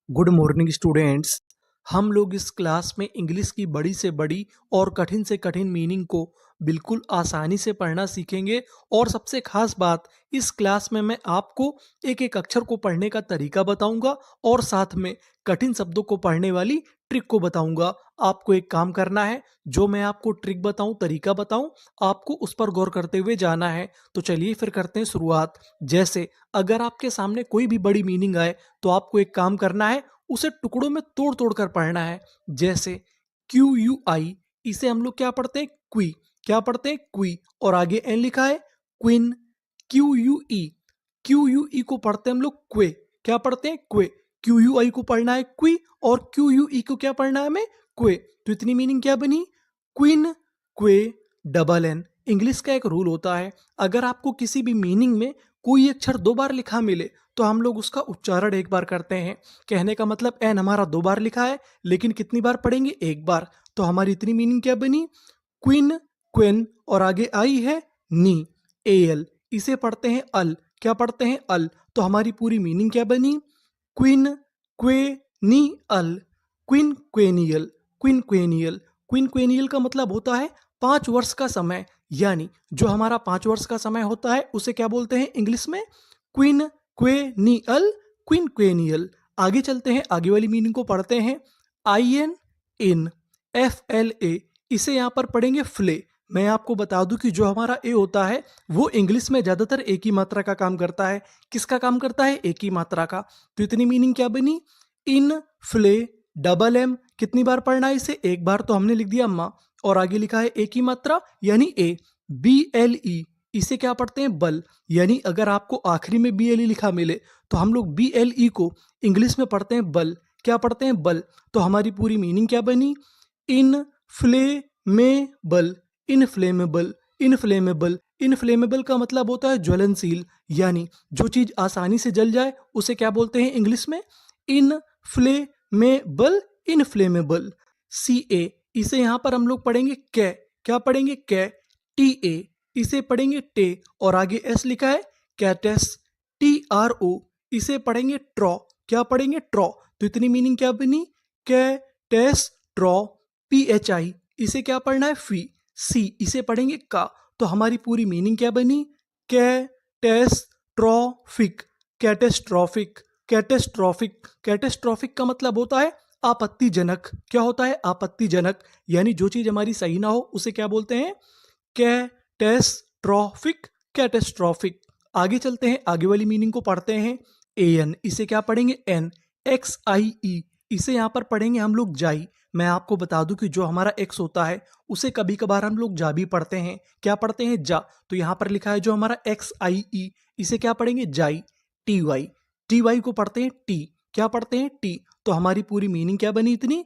Good morning students. हम लोग इस क्लास में इंग्लिश की बड़ी से बड़ी और कठिन से कठिन मीनिंग को बिल्कुल आसानी से पढ़ना सीखेंगे। और सबसे खास बात, इस क्लास में मैं आपको एक एक अक्षर को पढ़ने का तरीका बताऊंगा और साथ में कठिन शब्दों को पढ़ने वाली ट्रिक को बताऊंगा। आपको एक काम करना है, जो मैं आपको ट्रिक बताऊं, तरीका बताऊं, आपको उस पर गौर करते हुए जाना है। तो चलिए फिर करते हैं शुरुआत। जैसे अगर आपके सामने कोई भी बड़ी मीनिंग आए तो आपको एक काम करना है, उसे टुकड़ों में तोड़ तोड़ कर पढ़ना है। जैसे क्यू यू आई, इसे हम लोग क्या पढ़ते हैं? क्वी। क्या पढ़ते हैं? क्वी। और आगे एन लिखा है, quin. Q U E, Q U E को पढ़ते हैं हम लोग क्वे। क्या पढ़ते हैं? क्वे। क्यू यू आई को पढ़ना है क्वी, और क्यू यू ई को क्या पढ़ना है हमें? क्वे। तो इतनी मीनिंग क्या बनी? क्विन, क्वे, डबल एन। इंग्लिश का एक रूल होता है, अगर आपको किसी भी मीनिंग में कोई अक्षर दो बार लिखा मिले तो हम लोग उसका उच्चारण एक बार करते हैं। कहने का मतलब एन हमारा दो बार लिखा है, लेकिन कितनी बार पढ़ेंगे? एक बार। तो हमारी इतनी मीनिंग क्या बनी? क्विन, क्विन, और आगे आई है नी, एल। इसे पढ़ते हैं अल। क्या पढ़ते हैं? अल। तो हमारी पूरी मीनिंग क्या बनी? Quinquennial. Quinquennial, quinquennial. Quinquennial का मतलब होता है 5 वर्ष का समय। यानी जो हमारा 5 वर्ष का समय होता है उसे क्या बोलते हैं इंग्लिश में? Quinquennial, quinquennial. आगे चलते हैं, आगे वाली मीनिंग को पढ़ते हैं। I N, in, F L A. इसे यहाँ पर पढ़ेंगे फ्ले। मैं आपको बता दूं कि जो हमारा ए होता है वो इंग्लिश में ज़्यादातर एक ही मात्रा का काम करता है। किसका काम करता है? एक ही मात्रा का। तो इतनी मीनिंग क्या बनी? इन फ्ले, डबल एम। कितनी बार पढ़ना है इसे? एक बार। तो हमने लिख दिया अम्मा, और आगे लिखा है एक ही मात्रा यानी ए। बी एल ई, इसे क्या पढ़ते हैं? बल। यानी अगर आपको आखिरी में बी एल ई लिखा मिले तो हम लोग बी एल ई को इंग्लिश में पढ़ते हैं बल। क्या पढ़ते हैं? बल। तो हमारी पूरी मीनिंग क्या बनी? इन फ्लेमेबल, इनफ्लेमेबल, इनफ्लेमेबल। इनफ्लेमेबल का मतलब होता है ज्वलनशील। यानी जो चीज आसानी से जल जाए उसे क्या बोलते हैं इंग्लिश में? Inflammable, inflammable. सी ए, इसे यहां पर हम लोग पढ़ेंगे कै। क्या पढ़ेंगे? कै। टी ए, इसे पढ़ेंगे टे, और आगे एस लिखा है कैटेस। टी आर ओ, इसे पढ़ेंगे ट्रॉ। क्या पढ़ेंगे? ट्रॉ। तो इतनी मीनिंग क्या बनी? कैटेस ट्रॉ। पी एच आई, इसे क्या पढ़ना है? फी। सी, इसे पढ़ेंगे का। तो हमारी पूरी मीनिंग क्या बनी? Catastrophic, catastrophic, catastrophic. कैटेस्ट्रॉफिक का मतलब होता है आपत्तिजनक। क्या होता है? आपत्तिजनक। यानी जो चीज हमारी सही ना हो उसे क्या बोलते हैं? Catastrophic, catastrophic. आगे चलते हैं, आगे वाली मीनिंग को पढ़ते हैं। ए एन, इसे क्या पढ़ेंगे? एन। एक्स आई ई, इसे यहां पर पढ़ेंगे हम लोग जाई। मैं आपको बता दूं कि जो हमारा एक्स होता है उसे कभी कभार हम लोग जा भी पढ़ते हैं। क्या पढ़ते हैं? जा। तो यहां पर लिखा है जो हमारा एक्स आई ई, इसे क्या पढ़ेंगे? जाई। टी वाई, टी वाई को पढ़ते हैं टी। क्या पढ़ते हैं? टी। तो हमारी पूरी मीनिंग क्या बनी इतनी?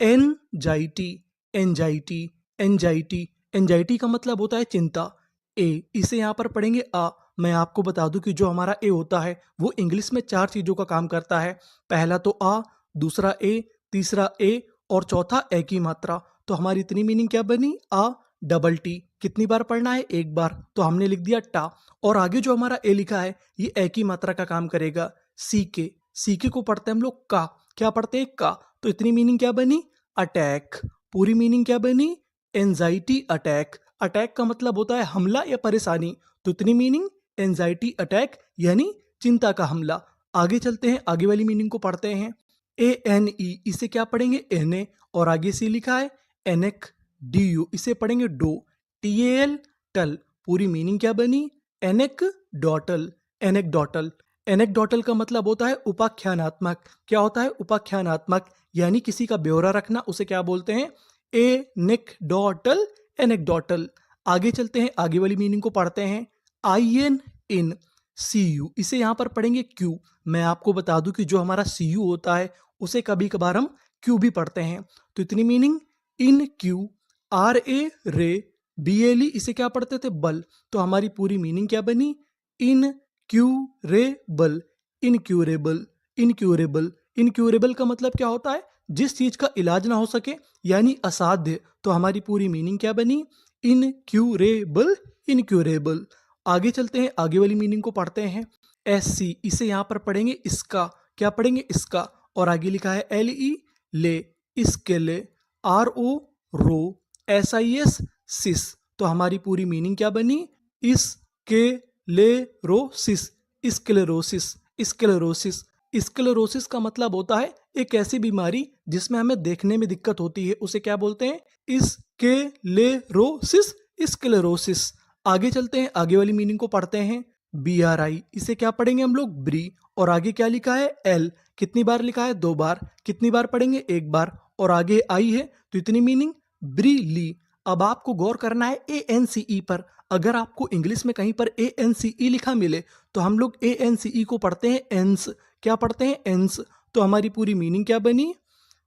Anxiety, anxiety, anxiety. एंजाइटी का मतलब होता है चिंता। ए, इसे यहाँ पर पढ़ेंगे आ। मैं आपको बता दूं कि जो हमारा ए होता है वो इंग्लिश में 4 चीज़ों का काम करता है। पहला तो आ, दूसरा ए, तीसरा ए, और चौथा ए की मात्रा। तो हमारी इतनी मीनिंग क्या बनी? आ डबल टी। कितनी बार पढ़ना है? एक बार। तो हमने लिख दिया टा, और आगे जो हमारा ए लिखा है ये ए की मात्रा का काम करेगा। सी के, सी के को पढ़ते हैं हम लोग का। क्या पढ़ते हैं? का। तो इतनी मीनिंग क्या बनी? अटैक। पूरी मीनिंग क्या बनी? Anxiety attack. अटैक का मतलब होता है हमला या परेशानी। तो इतनी मीनिंग एंजाइटी अटैक यानी चिंता का हमला। आगे चलते हैं, आगे वाली मीनिंग को पढ़ते हैं। ए एन ई, इसे क्या पढ़ेंगे? एन ए, और आगे से लिखा है एनेक डी यू, इसे पढ़ेंगे डो। टी ए एल, टल। पूरी मीनिंग क्या बनी? एनेक डॉटल, एनेक डॉटल। एनेक डॉटल का मतलब होता है उपाख्यानात्मक। क्या होता है? उपाख्यानात्मक। यानी किसी का ब्यौरा रखना, उसे क्या बोलते हैं? Anecdotal, anecdotal. आगे चलते हैं, आगे वाली मीनिंग को पढ़ते हैं। I N, in, C you, इसे यहां पर पढ़ेंगे क्यू। मैं आपको बता दूं कि जो हमारा सी यू होता है उसे कभी कभार हम क्यू भी पढ़ते हैं। तो इतनी meaning in Q. R A रे, बी एल ई, इसे क्या पढ़ते थे? बल। तो हमारी पूरी मीनिंग क्या बनी? इन क्यूरेबल, इनक्यूरेबल, इनक्यूरेबल। इनक्यूरेबल का मतलब क्या होता है? जिस चीज का इलाज ना हो सके, यानी असाध्य। तो हमारी पूरी मीनिंग क्या बनी? Incurable, incurable. आगे चलते हैं, आगे वाली मीनिंग को पढ़ते हैं। एस सी, इसे यहां पर पढ़ेंगे इसका। क्या पढ़ेंगे? इसका। और आगे लिखा है LE ले, इसके ले, RO रो, SIS सिस। तो हमारी पूरी मीनिंग क्या बनी? Sclerosis, sclerosis, sclerosis. स्क्लेरोसिस का मतलब होता है एक ऐसी बीमारी जिसमें हमें देखने में दिक्कत होती है, उसे क्या बोलते हैं? Sclerosis, sclerosis. आगे चलते हैं, आगे वाली मीनिंग को पढ़ते हैं। BRI, इसे क्या पढ़ेंगे हम लोग? ब्री। और आगे क्या लिखा है? L। कितनी बार लिखा है? 2 बार। कितनी बार पढ़ेंगे? 1 बार। और आगे आई है तो इतनी मीनिंग ब्रीली। अब आपको गौर करना है ANCE पर। अगर आपको इंग्लिश में कहीं पर ANCE लिखा मिले तो हम लोग ANCE को पढ़ते हैं एंस। क्या पढ़ते हैं? एंस। तो हमारी पूरी मीनिंग क्या बनी?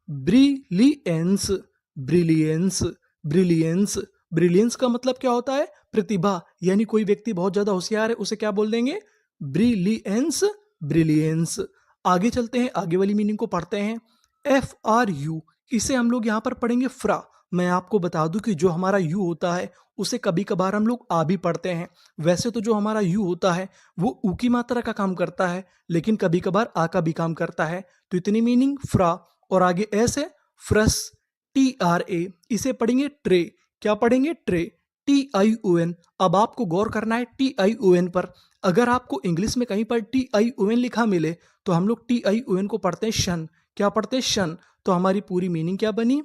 Brilliance, brilliance, brilliance. ब्रिलियंस का मतलब क्या होता है? प्रतिभा। यानी कोई व्यक्ति बहुत ज्यादा होशियार है, उसे क्या बोल देंगे? Brilliance, brilliance. आगे चलते हैं, आगे वाली मीनिंग को पढ़ते हैं। FRU, इसे हम लोग यहाँ पर पढ़ेंगे फ्रा। मैं आपको बता दूं कि जो हमारा यू होता है उसे कभी कभार हम लोग आ भी पढ़ते हैं। वैसे तो जो हमारा यू होता है वो ऊ की मात्रा का काम करता है, लेकिन कभी कभार आ का भी काम करता है। तो इतनी मीनिंग फ्रा। और आगे एस है, फ्रस, TRA, इसे पढ़ेंगे ट्रे। क्या पढ़ेंगे? Tray, TION। अब आपको गौर करना है TION पर। अगर आपको इंग्लिश में कहीं पर TION लिखा मिले तो हम लोग TION को पढ़ते हैं शन। क्या पढ़ते हैं? शन। तो हमारी पूरी मीनिंग क्या बनी?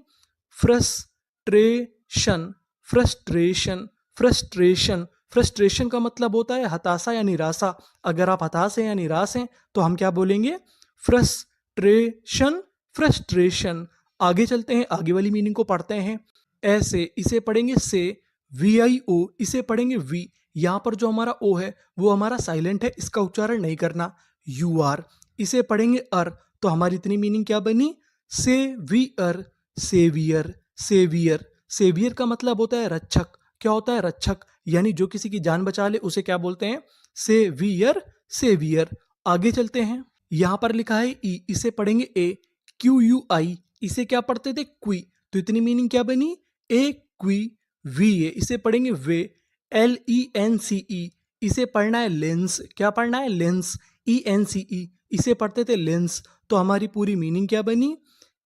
Frustration, frustration, frustration. फ्रस्ट्रेशन का मतलब होता है हताशा या निराशा। अगर आप हताश हैं या निराश हैं तो हम क्या बोलेंगे? Frustration, frustration. आगे चलते हैं, आगे वाली मीनिंग को पढ़ते हैं। ऐसे, इसे पढ़ेंगे से। VIO, इसे पढ़ेंगे वी। यहाँ पर जो हमारा ओ है वो हमारा साइलेंट है, इसका उच्चारण नहीं करना। UR, इसे पढ़ेंगे अर। तो हमारी इतनी मीनिंग क्या बनी? Saviour, saviour, saviour. सेवियर का मतलब होता है रक्षक। क्या होता है? रक्षक। यानी जो किसी की जान बचा ले उसे क्या बोलते हैं? Saviour, saviour. आगे चलते हैं, यहां पर लिखा है ई, इसे पढ़ेंगे ए। QUI, इसे क्या पढ़ते थे? क्वी। तो इतनी मीनिंग क्या बनी? ए क्वी वी ए, इसे पढ़ेंगे वे। LENCE, इसे पढ़ना है लेंस। क्या पढ़ना है? लेंस, ENCE, इसे पढ़ते थे लेंस। तो हमारी पूरी मीनिंग क्या बनी?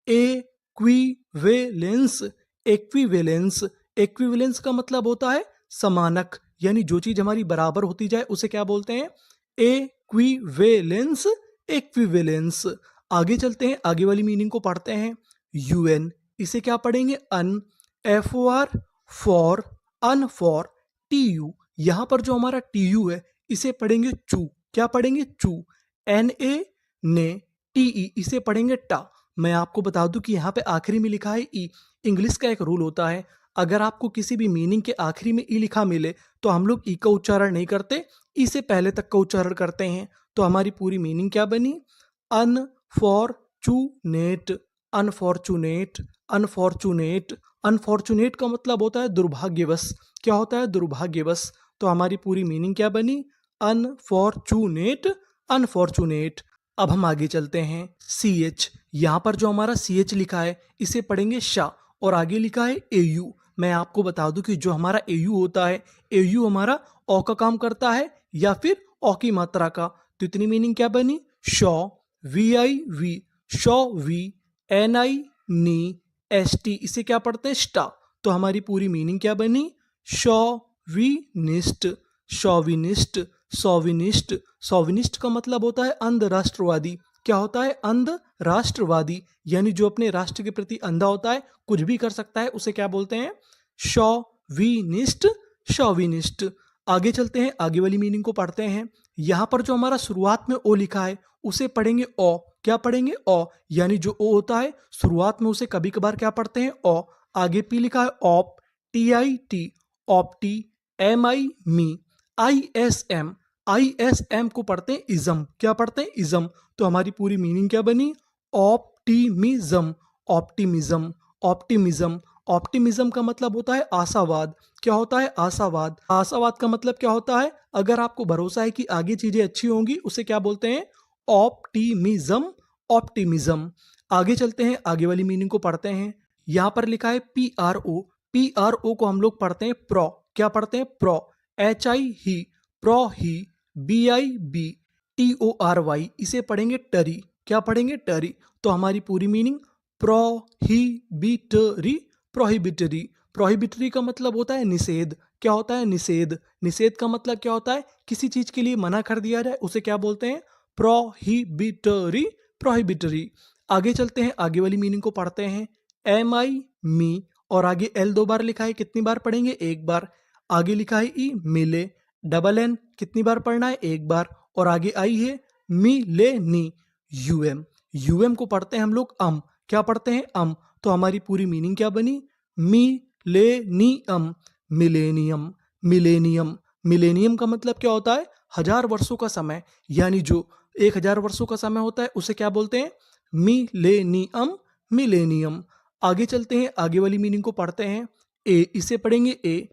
Equivalence, equivalence. एक्विवेलेंस का मतलब होता है समानक। यानी जो चीज हमारी बराबर होती जाए उसे क्या बोलते हैं? Equivalence, equivalence. आगे चलते हैं, आगे वाली मीनिंग को पढ़ते हैं। UN, इसे क्या पढ़ेंगे? Un. FOR, for, un for. TU, यहां पर जो हमारा TU है इसे पढ़ेंगे चू। क्या पढ़ेंगे? चू। NA, ने। TE, इसे पढ़ेंगे टा। मैं आपको बता दूं कि यहाँ पे आखिरी में लिखा है ई। इंग्लिश का एक रूल होता है, अगर आपको किसी भी मीनिंग के आखिरी में ई लिखा मिले तो हम लोग ई का उच्चारण नहीं करते, ई से पहले तक का उच्चारण करते हैं। तो हमारी पूरी मीनिंग क्या बनी? Unfortunate, unfortunate, unfortunate. अनफॉर्चुनेट का मतलब होता है दुर्भाग्यवश। क्या होता है? दुर्भाग्यवश। तो हमारी पूरी मीनिंग क्या बनी? Unfortunate, unfortunate. अब हम आगे चलते हैं। CH, यहाँ पर जो हमारा CH लिखा है इसे पढ़ेंगे शा। और आगे लिखा है AU। मैं आपको बता दूं कि जो हमारा AU होता है, AU हमारा ओ का काम करता है या फिर ओ की मात्रा का। तो इतनी मीनिंग क्या बनी? Chau, VIV, chau vi. NI, ni. ST, इसे क्या पढ़ते हैं? स्टा। तो हमारी पूरी मीनिंग क्या बनी? Chauvinist, chauvinist, chauvinist. शॉविनिस्ट का मतलब होता है अंध राष्ट्रवादी। क्या होता है? अंध राष्ट्रवादी। यानी जो अपने राष्ट्र के प्रति अंधा होता है, कुछ भी कर सकता है, उसे क्या बोलते हैं? Chauvinist, chauvinist. आगे चलते हैं, आगे वाली मीनिंग को पढ़ते हैं। यहां पर जो हमारा शुरुआत में ओ लिखा है उसे पढ़ेंगे ओ। क्या पढ़ेंगे? ओ। यानी जो ओ होता है शुरुआत में उसे कभी कभार क्या पढ़ते हैं? ओ। आगे पी लिखा है ऑप, TIT, ऑप्टी। MI, मी। ISM, ISM को पढ़ते हैं इज्म। क्या पढ़ते हैं? इज्म। तो हमारी पूरी मीनिंग क्या बनी? Optimism, optimism, optimism. ऑप्टिमिज्म का मतलब होता है आशावाद। क्या होता है? आशावाद। आशावाद का मतलब क्या होता है? अगर आपको भरोसा है कि आगे चीजें अच्छी होंगी उसे क्या बोलते हैं? Optimism, optimism. आगे चलते हैं, आगे वाली मीनिंग को पढ़ते हैं। यहां पर लिखा है PRO। PRO को हम लोग पढ़ते हैं प्रो। क्या पढ़ते हैं? Pro. HI, hi, pro hi. BI, bi. TORY, इसे पढ़ेंगे टरी। क्या पढ़ेंगे? टरी। तो हमारी पूरी मीनिंग प्रोहिबिटरी। प्रोहिबिटरी। प्रोहिबिटरी का मतलब होता है निषेध। क्या होता है? निषेध। निषेध का मतलब क्या होता है? किसी चीज के लिए मना कर दिया जाए उसे क्या बोलते हैं? प्रोहिबिटरी। प्रोहिबिटरी। आगे चलते हैं, आगे वाली मीनिंग को पढ़ते हैं। एम आई मी, और आगे एल 2 बार लिखा है, कितनी बार पढ़ेंगे? 1 बार। आगे लिखा है ई मिले, डबल एन कितनी बार पढ़ना है? 1 बार। और आगे आई है मिले नी, यूएम। यूएम को पढ़ते हैं हम लोग अम। क्या पढ़ते हैं? अम। तो हमारी पूरी मीनिंग क्या बनी? मिलेनियम। मिलेनियम। मिलेनियम। मिलेनियम का मतलब क्या होता है? 1000 वर्षों का समय, यानी जो 1000 वर्षों का समय होता है उसे क्या बोलते हैं? मिलेनियम। मिलेनियम। आगे चलते हैं, आगे वाली मीनिंग को पढ़ते हैं। ए, इसे पढ़ेंगे ए।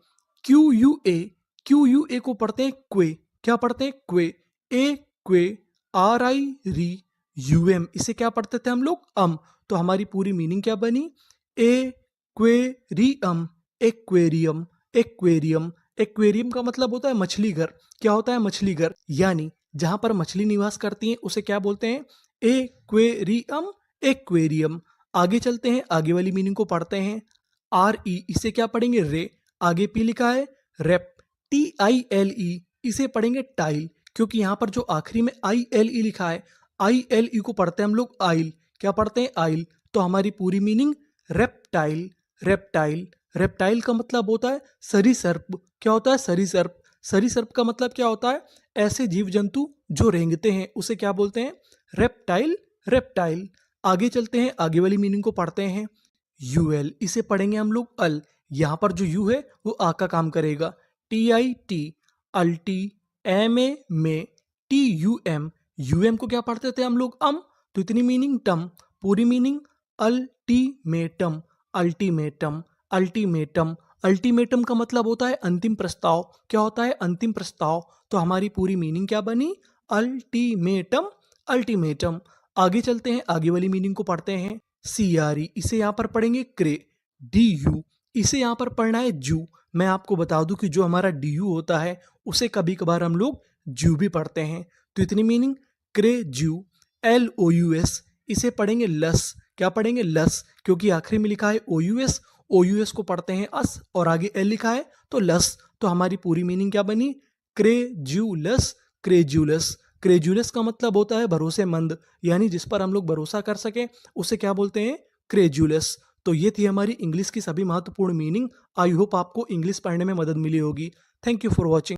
Q U A. Q U A को पढ़ते हैं क्वे। क्या पढ़ते हैं? क्वे। ए क्वे, आर आई री, यू एम, इसे क्या पढ़ते थे हम लोग? अम। तो हमारी पूरी मीनिंग क्या बनी? एक्वेरियम। एक्वेरियम। एक्वेरियम। एक्वेरियम का मतलब होता है मछली घर। क्या होता है? मछली घर, यानी जहां पर मछली निवास करती है उसे क्या बोलते हैं? एक्वेरियम। एक्वेरियम। आगे चलते हैं, आगे वाली मीनिंग को पढ़ते हैं। आर ई, इसे क्या पढ़ेंगे? रे। आगे पी लिखा है rape, T I L E, इसे पढ़ेंगे टाइल, क्योंकि यहां पर जो आखिरी में आई एल ई लिखा है, आई एल ई को पढ़ते हैं हम लोग आइल। क्या पढ़ते हैं? आइल। तो हमारी पूरी मीनिंग रेप्टाइल। रेप्टाइल। रेप्टाइल का मतलब होता है सरीसर्प। क्या होता है? सरीसर्प। सरीसर्प का मतलब क्या होता है? ऐसे जीव जंतु जो रेंगते हैं उसे क्या बोलते हैं? रेप्टाइल। रेप्टाइल। आगे चलते हैं, आगे वाली मीनिंग को पढ़ते हैं। यूएल, इसे पढ़ेंगे हम लोग अल। यहाँ पर जो यू है वो आ का काम करेगा। टी आई टी, अल्टी। एम ए में, T U M. U M को क्या पढ़ते थे हम लोग? अम। तो इतनी मीनिंग टम। पूरी meaning ultimatum. Ultimatum. Ultimatum. Ultimatum का मतलब होता है अंतिम प्रस्ताव। क्या होता है? अंतिम प्रस्ताव। तो हमारी पूरी मीनिंग क्या बनी? अल्टीमेटम। अल्टीमेटम। आगे चलते हैं, आगे वाली मीनिंग को पढ़ते हैं। सी आर ई, इसे यहाँ पर पढ़ेंगे क्रे। डी यू, इसे यहाँ पर पढ़ना है जू। मैं आपको बता दूं कि जो हमारा डी यू होता है उसे कभी कभार हम लोग जू भी पढ़ते हैं। तो इतनी मीनिंग क्रे जू। एल ओ यू एस, इसे पढ़ेंगे लस। क्या पढ़ेंगे? लस, क्योंकि आखिरी में लिखा है ओ यू एस। ओ यू एस को पढ़ते हैं अस, और आगे एल लिखा है तो लस। तो हमारी पूरी मीनिंग क्या बनी? क्रेज्यूलस। क्रेज्यूलस। क्रेजुलस का मतलब होता है भरोसेमंद, यानी जिस पर हम लोग भरोसा कर सके उसे क्या बोलते हैं? क्रेजुलस। तो ये थी हमारी इंग्लिश की सभी महत्वपूर्ण मीनिंग। आई होप आपको इंग्लिश पढ़ने में मदद मिली होगी। Thank you for watching.